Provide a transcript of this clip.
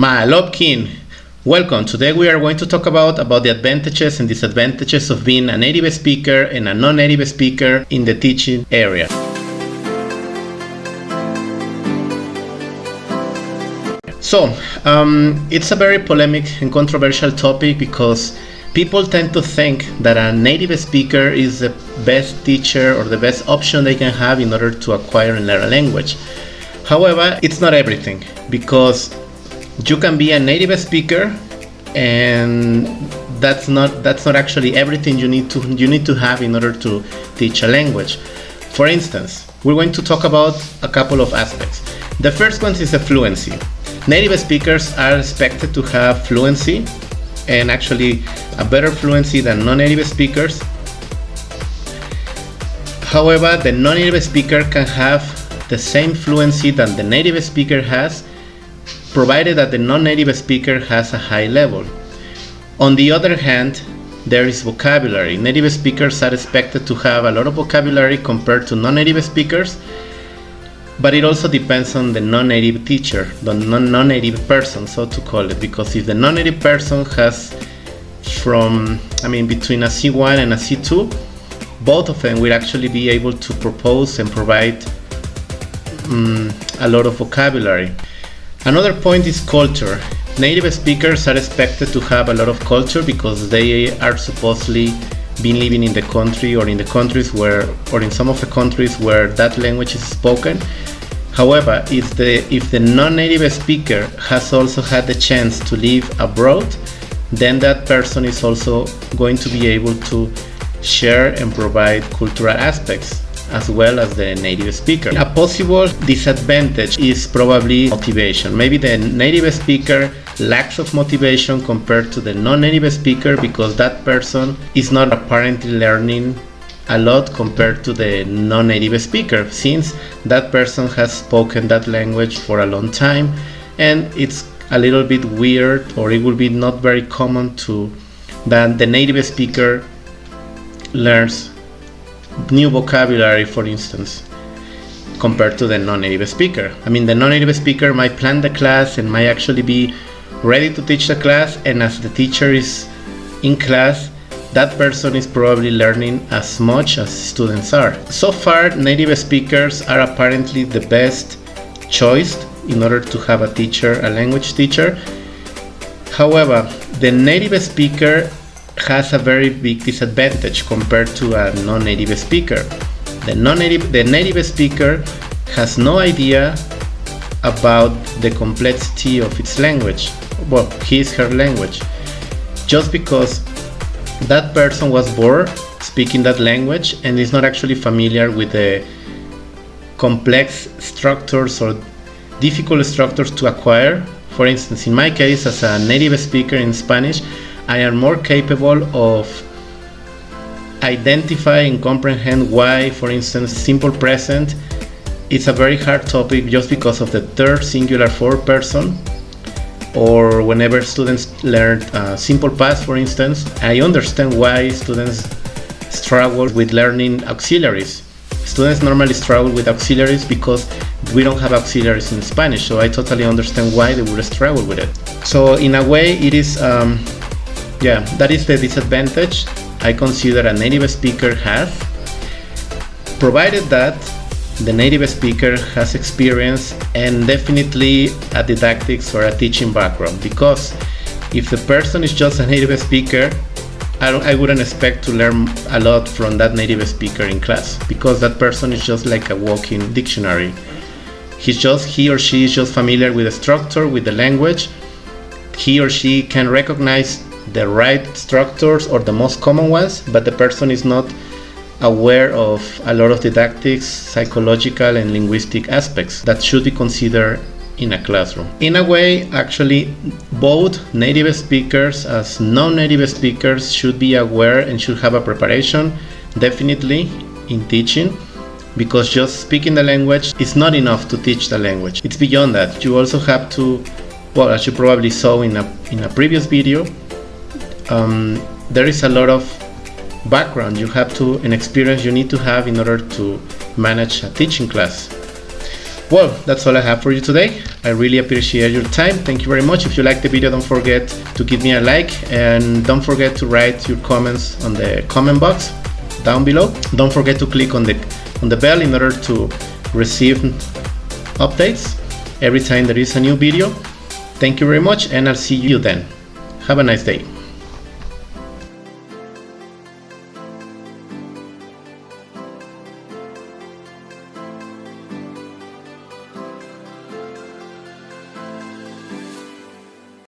Malopkin, welcome. Today we are going to talk about the advantages and disadvantages of being a native speaker and a non-native speaker in the teaching area. So, it's a very polemic and controversial topic because people tend to think that a native speaker is the best teacher or the best option they can have in order to acquire and learn a language. However, it's not everything, because you can be a native speaker and that's not actually everything you need to have in order to teach a language. For instance, we're going to talk about a couple of aspects. The first one is the fluency. Native speakers are expected to have fluency, and actually a better fluency than non-native speakers. However, the non-native speaker can have the same fluency that the native speaker has, provided that the non-native speaker has a high level. On the other hand, there is vocabulary. Native speakers are expected to have a lot of vocabulary compared to non-native speakers, but it also depends on the non-native teacher, the non-native person, so to call it, because if the non-native person has between a C1 and a C2, both of them will actually be able to propose and provide a lot of vocabulary. Another point is culture. Native speakers are expected to have a lot of culture because they are supposedly been living in the country or in the countries where, or in some of the countries where that language is spoken. However, if the non-native speaker has also had the chance to live abroad, then that person is also going to be able to share and provide cultural aspects as well as the native speaker. A possible disadvantage is probably motivation. Maybe the native speaker lacks of motivation compared to the non-native speaker because that person is not apparently learning a lot compared to the non-native speaker, since that person has spoken that language for a long time, and it's a little bit weird, or it will be not very common that the native speaker learns new vocabulary, for instance, compared to the non-native speaker. The non-native speaker might plan the class and might actually be ready to teach the class, and as the teacher is in class, that person is probably learning as much as students are. So far, native speakers are apparently the best choice in order to have a language teacher. However, the native speaker has a very big disadvantage compared to a non-native speaker. The native speaker has no idea about the complexity of its language, her language, just because that person was born speaking that language and is not actually familiar with the complex structures or difficult structures to acquire. For instance, in my case, as a native speaker in Spanish, I am more capable of identifying and comprehend why, for instance, simple present is a very hard topic just because of the third singular for person, or whenever students learn simple past, for instance, I understand why students struggle with learning auxiliaries. Students normally struggle with auxiliaries because we don't have auxiliaries in Spanish, so I totally understand why they would struggle with it. So in a way, it is that is the disadvantage I consider a native speaker has, provided that the native speaker has experience and definitely a didactics or a teaching background. Because if the person is just a native speaker, I wouldn't expect to learn a lot from that native speaker in class, because that person is just like a walking dictionary. He or she is just familiar with the structure, with the language. He or she can recognize the right structures or the most common ones, but the person is not aware of a lot of didactics, psychological and linguistic aspects that should be considered in a classroom. In a way, actually, both native speakers as non-native speakers should be aware and should have a preparation, definitely, in teaching, because just speaking the language is not enough to teach the language. It's beyond that. You also have to, as you probably saw in a previous video, there is a lot of background and experience you need to have in order to manage a teaching class. Well, that's all I have for you today. I really appreciate your time. Thank you very much. If you like the video, don't forget to give me a like, and don't forget to write your comments on the comment box down below. Don't forget to click on the bell in order to receive updates every time there is a new video. Thank you very much, and I'll see you then. Have a nice day.